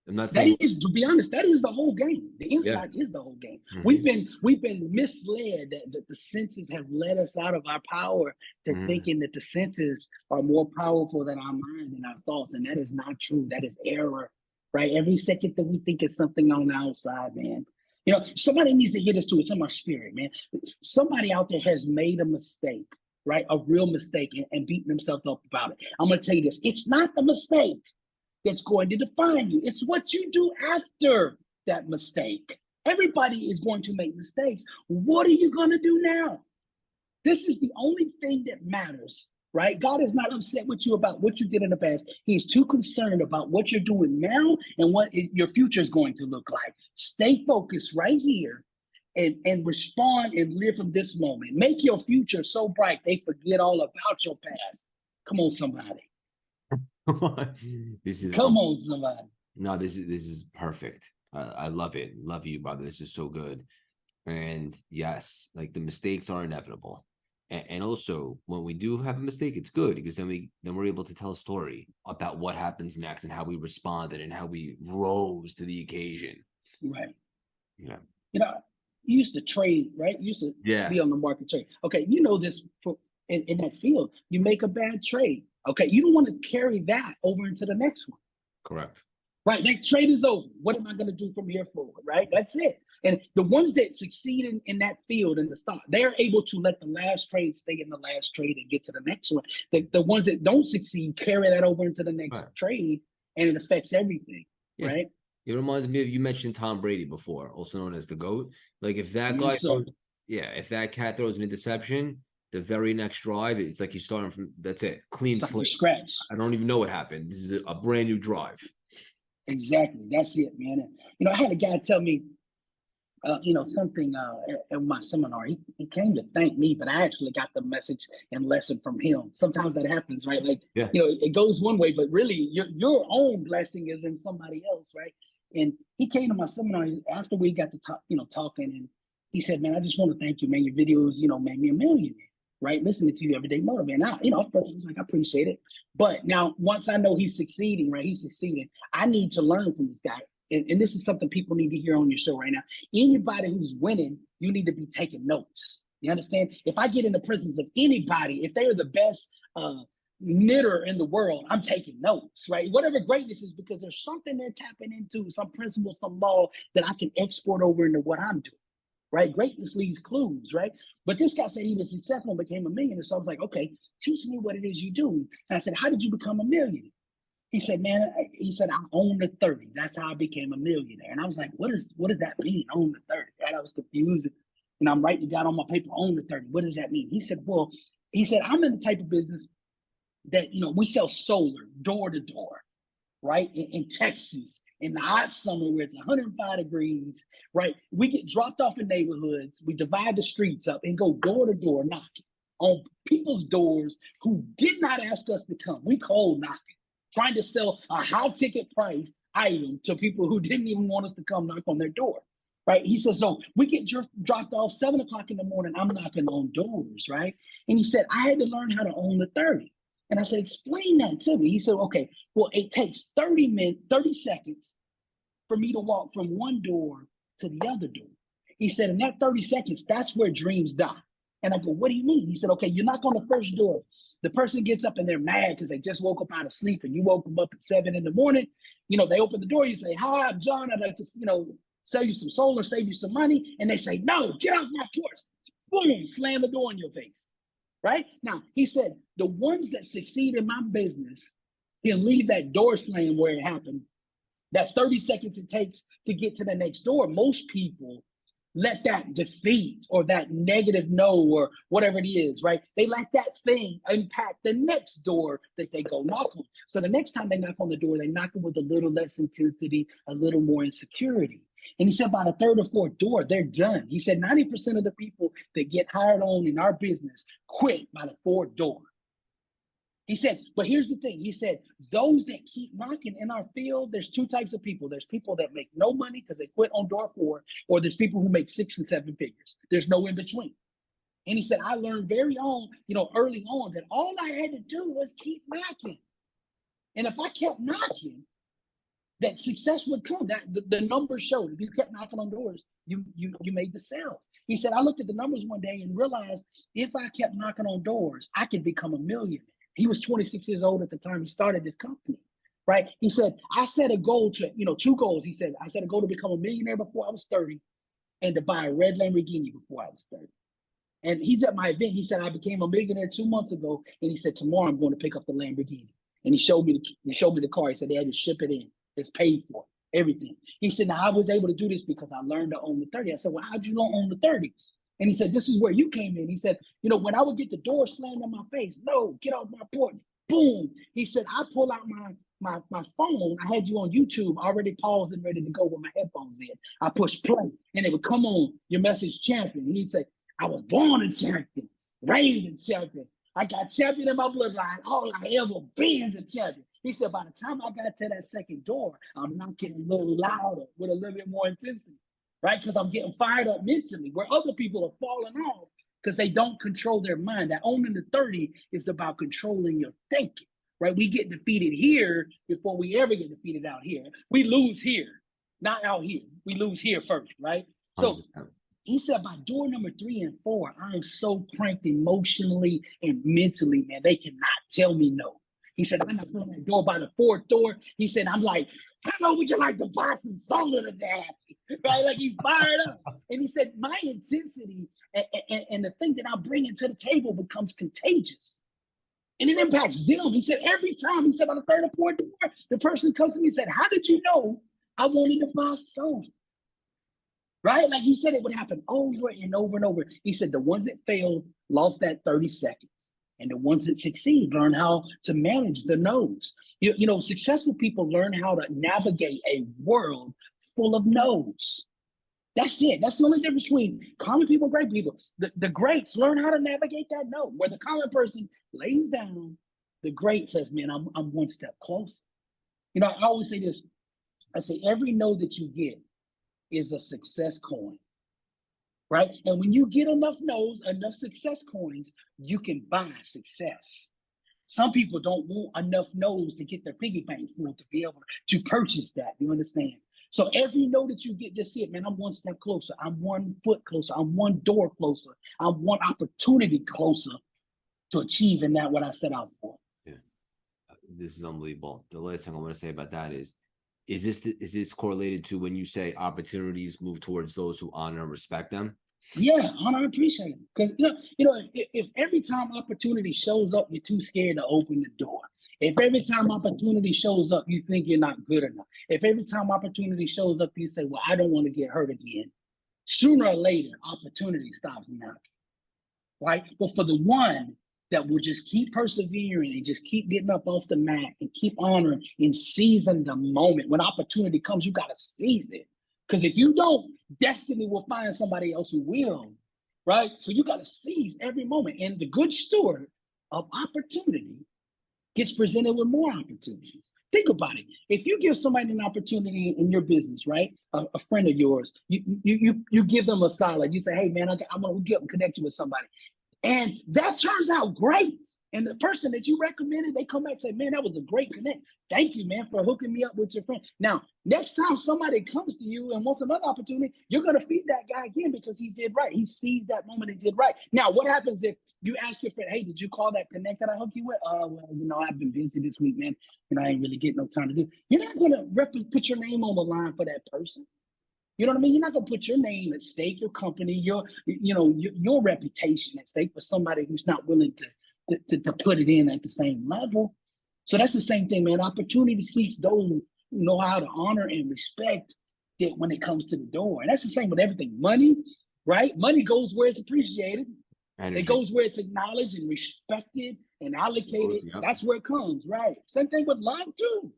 I'm not saying that is, to be honest, that is the whole game. The inside is the whole game. Mm-hmm. We've been misled that the senses have led us out of our power to thinking that the senses are more powerful than our mind and our thoughts. And that is not true. That is error, right? Every second that we think it's something on the outside, man. Somebody needs to hear this too. It's in my spirit, man. Somebody out there has made a mistake, right? A real mistake, and beating themselves up about it. I'm going to tell you this. It's not the mistake that's going to define you. It's what you do after that mistake. Everybody is going to make mistakes. What are you going to do now? This is the only thing that matters, right? God is not upset with you about what you did in the past. He's too concerned about what you're doing now and what your future is going to look like. Stay focused right here and respond and live from this moment. Make your future so bright they forget all about your past. Come on, somebody. This is Come on, somebody. No, this is perfect. I love it. Love you, brother. This is so good. And yes, like the mistakes are inevitable. And also when we do have a mistake, it's good because then we're able to tell a story about what happens next and how we responded and how we rose to the occasion. Right. Yeah. You know, you used to trade, right? You used to be on the market trade. Okay, you know this in that field. You make a bad trade. Okay, you don't want to carry that over into the next one. Correct. Right, that trade is over. What am I going to do from here forward? Right, that's it. And the ones that succeed in that field in the stock, they're able to let the last trade stay in the last trade and get to the next one. The ones that don't succeed carry that over into the next trade, and it affects everything. Yeah. Right. It reminds me of, you mentioned Tom Brady before, also known as the GOAT. Like if that guy throws, if that cat throws an interception, the very next drive, it's like he's starting from, that's it, clean slate. Scratch. I don't even know what happened. This is a brand new drive. Exactly. That's it, man. And, you know, I had a guy tell me, something at my seminar. He came to thank me, but I actually got the message and lesson from him. Sometimes that happens, right? Like, it goes one way, but really your own blessing is in somebody else, right? And he came to my seminar after we got to talking, and he said, man, I just want to thank you, man. Your videos, made me a millionaire, right? Listening to you every day, motivating. Now, at first I was like, I appreciate it. But now once I know he's succeeding, right? He's succeeding. I need to learn from this guy. And this is something people need to hear on your show right now. Anybody who's winning, you need to be taking notes. You understand? If I get in the presence of anybody, if they are the best knitter in the world, I'm taking notes, right? Whatever greatness is, because there's something they're tapping into, some principle, some law that I can export over into what I'm doing, right? Greatness leaves clues, right? But this guy said he was successful and became a millionaire. So I was like, okay, teach me what it is you do. And I said, how did you become a millionaire? He said, man, I own the 30. That's how I became a millionaire. And I was like, what does that mean, own the 30? Right? I was confused. And I'm writing it down on my paper, own the 30. What does that mean? He said, I'm in the type of business that, we sell solar door to door, right? In Texas, in the hot summer where it's 105 degrees, right? We get dropped off in neighborhoods. We divide the streets up and go door to door knocking on people's doors who did not ask us to come. We cold knocking, trying to sell a high ticket price item to people who didn't even want us to come knock on their door, right? He says, so we get dropped off 7 o'clock in the morning. I'm knocking on doors, right? And he said, I had to learn how to own the 30. And I said, explain that to me. He said, okay, well, it takes 30 seconds for me to walk from one door to the other door. He said, in that 30 seconds, that's where dreams die. And I go, what do you mean? He said, okay, you knock on the first door. The person gets up and they're mad because they just woke up out of sleep and you woke them up at 7 in the morning. They open the door. You say, hi, I'm John. I'd like to, sell you some solar, save you some money. And they say, no, get off my porch. Boom, slam the door in your face. Right? Now, he said, the ones that succeed in my business can leave that door slam where it happened. That 30 seconds it takes to get to the next door. Most people let that defeat or that negative no or whatever it is, right? They let that thing impact the next door that they go knock on. So the next time they knock on the door, they knock it with a little less intensity, a little more insecurity. And he said by the third or fourth door, they're done. He said 90% of the people that get hired on in our business quit by the fourth door. He said, but here's the thing. He said, those that keep knocking in our field, there's 2 types of people. There's people that make no money because they quit on door 4, or there's people who make 6 and 7 figures. There's no in between. And he said, I learned early on that all I had to do was keep knocking. And if I kept knocking, that success would come. That the numbers showed. If you kept knocking on doors, you made the sales. He said, I looked at the numbers one day and realized if I kept knocking on doors, I could become a millionaire. He was 26 years old at the time he started this company, right? He said, I set a goal to, 2 goals. He said, I set a goal to become a millionaire before I was 30 and to buy a red Lamborghini before I was 30. And he's at my event. He said, I became a millionaire 2 months ago. And he said, tomorrow I'm going to pick up the Lamborghini. And he showed me the car. He said, they had to ship it in. It's paid for, everything. He said, now I was able to do this because I learned to own the 30. I said, well, how'd you own the 30? And he said, this is where you came in. He said, when I would get the door slammed in my face, no, get off my porch, boom. He said, I pull out my phone, I had you on YouTube already paused and ready to go with my headphones in. I pushed play and it would come on, your message champion. He'd say, I was born a champion, raised a champion. I got champion in my bloodline. All I ever been is a champion. He said, by the time I got to that second door, I'm knocking a little louder with a little bit more intensity, right? Because I'm getting fired up mentally, where other people are falling off because they don't control their mind. That owning the 30 is about controlling your thinking, right? We get defeated here before we ever get defeated out here. We lose here, not out here. We lose here first, right? So 100%. he said by door number 3 and 4, I am so cranked emotionally and mentally, man, they cannot tell me no. He said, I'm not pulling that door by the 4th door. He said, I'm like, how would you like to buy some soda today? Right? Like he's fired up. And he said, my intensity and the thing that I bring into the table becomes contagious. And it impacts them. He said, every time, he said, by the 3rd or 4th door, the person comes to me and said, how did you know I wanted to buy soda? Right? Like he said, it would happen over and over and over. He said, the ones that failed lost that 30 seconds. And the ones that succeed learn how to manage the no's. You know, successful people learn how to navigate a world full of no's. That's it. That's the only difference between common people and great people. The greats learn how to navigate that no. Where the common person lays down, the great says, man, I'm one step closer. You know, I always say this. I say every no that you get is a success coin. Right? And when you get enough no's, enough success coins, you can buy success. Some people don't want enough no's to get their piggy bank full to be able to purchase that. You understand? So every no that you get, just see it, man, I'm one step closer. I'm 1 foot closer. I'm 1 door closer. I'm 1 opportunity closer to achieving that what I set out for. Yeah, this is unbelievable. The last thing I want to say about that is this correlated to when you say opportunities move towards those who honor and respect them? Yeah, honor and appreciate it. Because if every time opportunity shows up, you're too scared to open the door. If every time opportunity shows up, you think you're not good enough. If every time opportunity shows up, you say, well, I don't want to get hurt again. Sooner or later, opportunity stops knocking. Right? But for the one that will just keep persevering and just keep getting up off the mat and keep honoring and seizing the moment. When opportunity comes, you got to seize it. Because if you don't, destiny will find somebody else who will, right? So you got to seize every moment. And the good steward of opportunity gets presented with more opportunities. Think about it. If you give somebody an opportunity in your business, right? A friend of yours, you give them a solid. You say, hey, man, I'm going to connect you with somebody. And that turns out great. And the person that you recommended, they come back and say, man, that was a great connect. Thank you, man, for hooking me up with your friend. Now, next time somebody comes to you and wants another opportunity, you're going to feed that guy again because he did right. He seized that moment and did right. Now, what happens if you ask your friend, hey, did you call that connect that I hooked you with? Well, I've been busy this week, man, and I ain't really getting no time to do. You're not going to put your name on the line for that person. You know what I mean? You're not gonna put your name at stake, your company, your reputation at stake for somebody who's not willing to put it in at the same level. So that's the same thing, man. Opportunity seeks those who know how to honor and respect it when it comes to the door. And that's the same with everything. Money, right? Money goes where it's appreciated. Energy. It goes where it's acknowledged and respected and allocated. Yep. That's where it comes, right? Same thing with love too,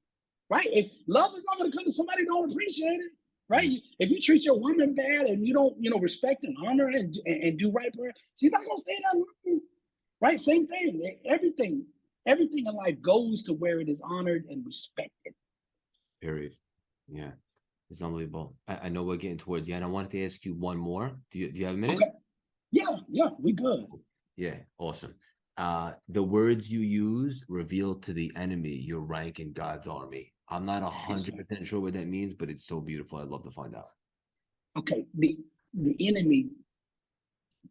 right? If love is not gonna come to somebody who don't appreciate it, right? If you treat your woman bad and you don't, respect and honor and do right for her, she's not gonna stay that long, right? Same thing. Everything in life goes to where it is honored and respected. Period. Yeah, it's unbelievable. I know we're getting towards the end. I wanted to ask you one more. Do you have a minute? Okay. Yeah, we good. Yeah, awesome. The words you use reveal to the enemy your rank in God's army. I'm not 100% sure what that means, but it's so beautiful. I'd love to find out. Okay, the enemy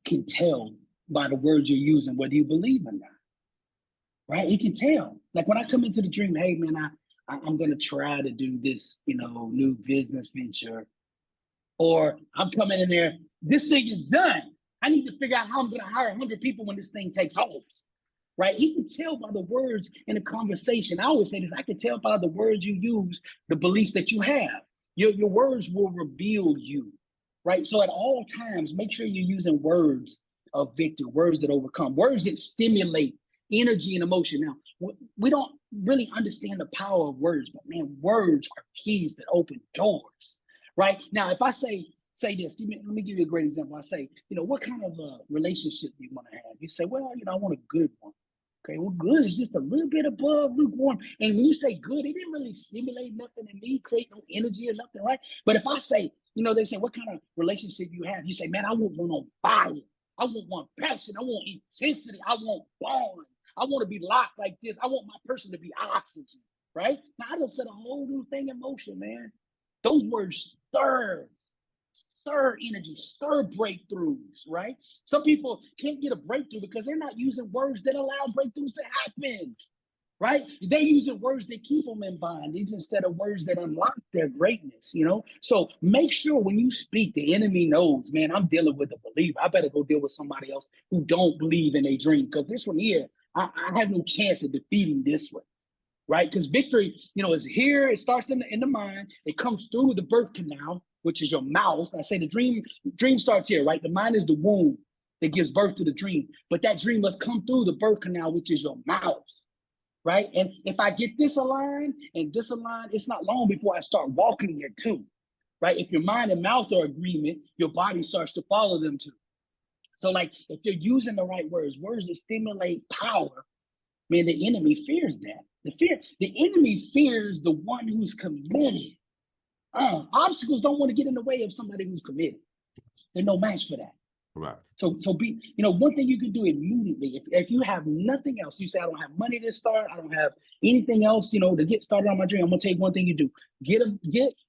can tell by the words you're using whether you believe or not, right? He can tell. Like when I come into the dream, hey man, I'm gonna try to do this, new business venture, or I'm coming in there, this thing is done. I need to figure out how I'm gonna hire 100 people when this thing takes off. Right? He can tell by the words in a conversation. I always say this, I can tell by the words you use, the beliefs that you have. Your words will reveal you, right? So at all times, make sure you're using words of victory, words that overcome, words that stimulate energy and emotion. Now, we don't really understand the power of words. But man, words are keys that open doors, right? Now, if I say this, let me give you a great example. I say, what kind of a relationship do you want to have? You say, well, I want a good one. Okay, well, good is just a little bit above lukewarm. And when you say good, it didn't really stimulate nothing in me, create no energy or nothing, right? But if I say, they say, what kind of relationship you have? You say, man, I want one on fire. I want one passion. I want intensity. I want bond. I want to be locked like this. I want my person to be oxygen, right? Now, I just set a whole new thing in motion, man. Those words stir energy, stir breakthroughs, right? Some people can't get a breakthrough because they're not using words that allow breakthroughs to happen, right? They're using words that keep them in bondage instead of words that unlock their greatness, So make sure when you speak, the enemy knows, man, I'm dealing with a believer. I better go deal with somebody else who don't believe in a dream, because this one here, I have no chance of defeating this one. Right? Because victory, is here. It starts in the mind. It comes through the birth canal, which is your mouth. I say the dream starts here, right? The mind is the womb that gives birth to the dream. But that dream must come through the birth canal, which is your mouth, right? And if I get this aligned and this aligned, it's not long before I start walking it too, right? If your mind and mouth are agreement, your body starts to follow them too. So like if you're using the right words that stimulate power, man, the enemy fears that. The enemy fears the one who's committed. Obstacles don't want to get in the way of somebody who's committed. They're no match for that. Correct. So be, one thing you can do immediately, if you have nothing else, you say, I don't have money to start, I don't have anything else, to get started on my dream. I'm gonna tell you one thing you do. Get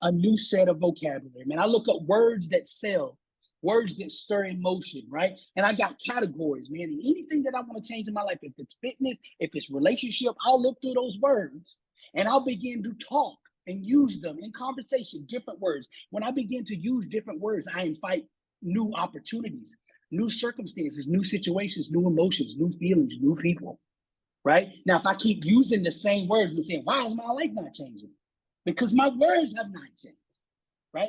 a new set of vocabulary. Man, I look up words that sell, words that stir emotion, right? And I got categories, man. And anything that I want to change in my life, if it's fitness, if it's relationship, I'll look through those words and I'll begin to talk and use them in conversation, different words. When I begin to use different words, I invite new opportunities, new circumstances, new situations, new emotions, new feelings, new people, right? Now, if I keep using the same words and saying, why is my life not changing? Because my words have not changed. Right?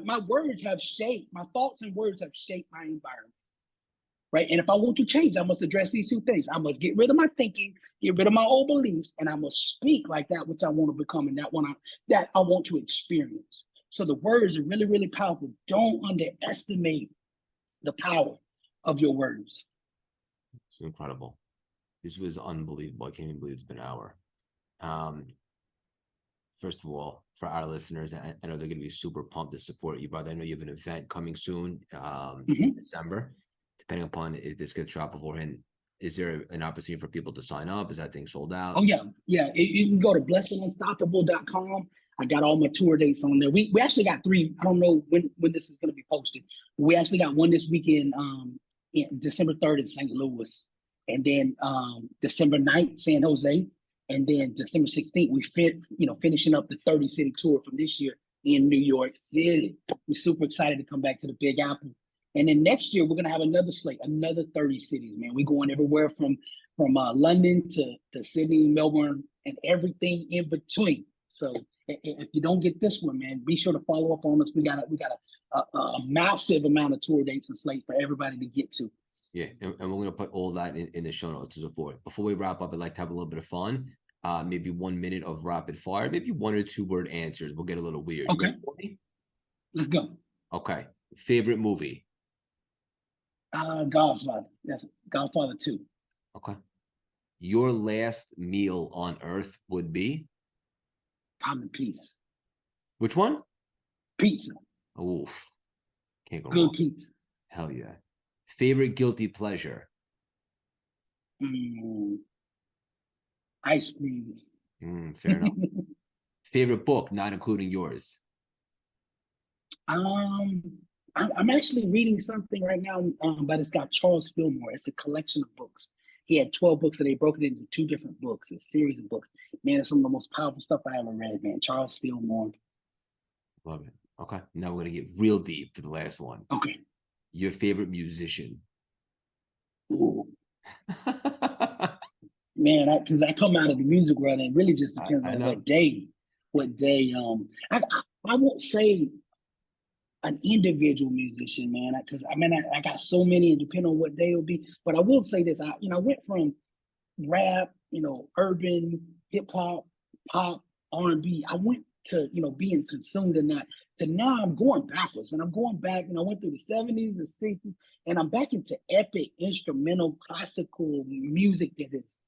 My words have shaped, my thoughts and words have shaped my environment. Right? And if I want to change, I must address these two things. I must get rid of my thinking, get rid of my old beliefs, and I must speak like that which I want to become and that I want to experience. So the words are really, really powerful. Don't underestimate the power of your words. It's incredible. This was unbelievable. I can't even believe it's been an hour. First of all, for our listeners, I know they're going to be super pumped to support you, brother. I know you have an event coming soon in December. Depending upon if this gets dropped beforehand, is there an opportunity for people to sign up? Is that thing sold out? Oh, yeah. Yeah. You can go to blessingunstoppable.com. I got all my tour dates on there. We actually got 3. I don't know when this is going to be posted. We actually got one this weekend, in December 3rd in St. Louis. And then December 9th, San Jose. And then December 16th, we finishing up the 30-city tour from this year in New York City. We're super excited to come back to the Big Apple. And then next year, we're going to have another slate, another 30 cities, man. We're going everywhere from London to Sydney, Melbourne, and everything in between. So if you don't get this one, man, be sure to follow up on us. We got a massive amount of tour dates and slate for everybody to get to. Yeah, and we're going to put all that in the show notes as well. Before we wrap up, I'd like to have a little bit of fun. Maybe 1 minute of rapid fire, maybe 1 or 2 word answers. We'll get a little weird. Okay. Let's go. Okay. Favorite movie? Godfather. Yes, Godfather 2. Okay. Your last meal on earth would be? Common peace. Which one? Pizza. Oof. Can't go Good wrong. pizza. Hell yeah. Favorite guilty pleasure? Ice cream. Fair enough. Favorite book, not including yours? I'm actually reading something right now, but it's got Charles Fillmore. It's a collection of books. He had 12 books, and they broke it into 2 different books, a series of books. Man, it's some of the most powerful stuff I ever read, man. Charles Fillmore. Love it. Okay. Now we're going to get real deep for the last one. Okay. Your favorite musician? Ooh. Man, because I come out of the music world, and it really just depends on what day. I won't say an individual musician, man, because I got so many, and depending on what day it will be. But I will say this: I went from rap, urban, hip hop, pop, R&B. I went to, being consumed in that, to now I'm going backwards. When I'm going back, and I went through the 70s and 60s, and I'm back into epic instrumental classical music that is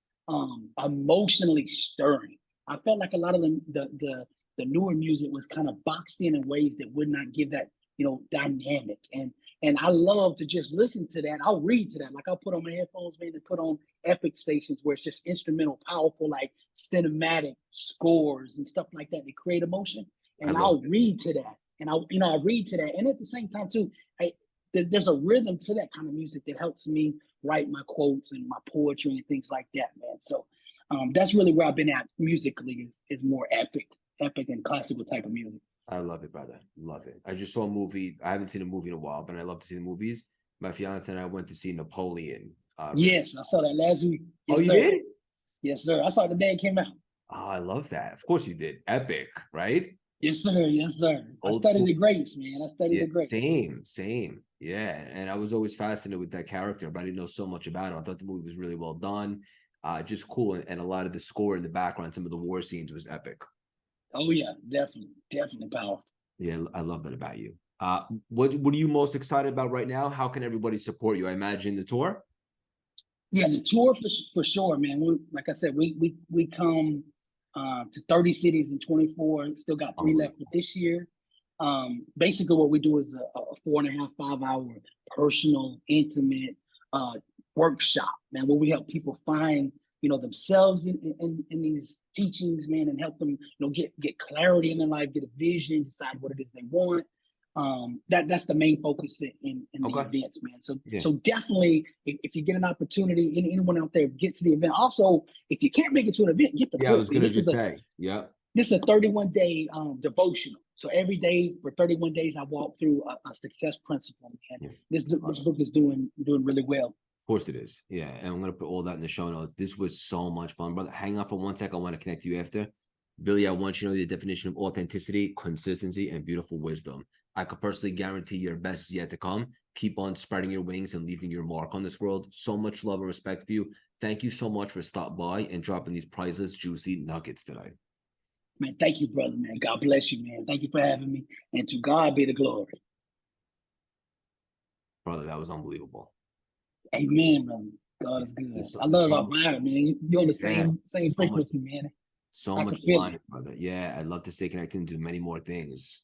emotionally stirring. I felt like a lot of the newer music was kind of boxed in ways that would not give that, dynamic. And I love to just listen to that. I'll read to that. Like I'll put on my headphones, man, and put on epic stations where it's just instrumental, powerful, like cinematic scores and stuff like that to create emotion. And I'll read to that. And I read to that. And at the same time, too, there's a rhythm to that kind of music that helps me write my quotes and my poetry and things like that, man. So that's really where I've been at musically, is more epic and classical type of music. I love it, brother. Love it. I just saw a movie. I haven't seen a movie in a while, but I love to see the movies. My fiance and I went to see Napoleon. Yes, I saw that last week. Yes, you sir. did? Yes, sir. I saw it the day it came out. Oh, I love that. Of course you did. Epic, right? Yes, sir. Yes, sir. I studied the greats, man. I studied the greats. Same. Yeah. And I was always fascinated with that character, but I didn't know so much about him. I thought the movie was really well done. Just cool. And a lot of the score in the background, some of the war scenes was epic. Oh, yeah. Definitely powerful. Yeah, I love that about you. What are you most excited about right now? How can everybody support you? I imagine the tour? Yeah, the tour for sure, man. Like I said, we come to 30 cities in 24. Still got 3 left for this year. Basically, what we do is a 4.5, 5-hour personal, intimate workshop, man, where we help people find themselves in these teachings, man, and help them get clarity in their life, get a vision, decide what it is they want. That's the main focus in the events, man. So definitely, if you get an opportunity, anyone out there, get to the event. Also, if you can't make it to an event, get the book. I was gonna just say, this is a 31-day devotional. So every day for 31 days, I walk through a success principle, and this book is doing really well. Of course it is. Yeah, and I'm gonna put all that in the show notes. This was so much fun, brother. Hang on for 1 sec. I want to connect you after. Billy, I want you to know the definition of authenticity, consistency, and beautiful wisdom. I could personally guarantee your best is yet to come. Keep on spreading your wings and leaving your mark on this world. So much love and respect for you. Thank you so much for stopping by and dropping these priceless, juicy nuggets today. Man, thank you, brother, man. God bless you, man. Thank you for having me. And to God be the glory. Brother, that was unbelievable. Amen, brother. God is good. I love our vibe, man. You're on the same frequency, man. So much fun, brother. Yeah, I'd love to stay connected and do many more things.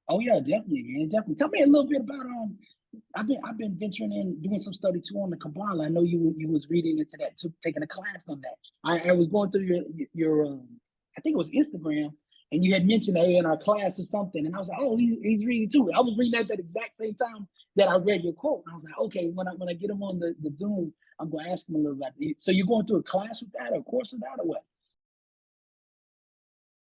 Oh yeah, definitely, man. Definitely. Tell me a little bit about I've been venturing in, doing some study too on the Kabbalah. I know you was reading into that too, taking a class on that. I was going through your I think it was Instagram, and you had mentioned in our class or something, and I was like, oh, he's reading too. I was reading at that exact same time that I read your quote. And I was like, okay, when I get him on the Zoom, I'm going to ask him a little about it. So you're going through a class with that, or a course with that, or what?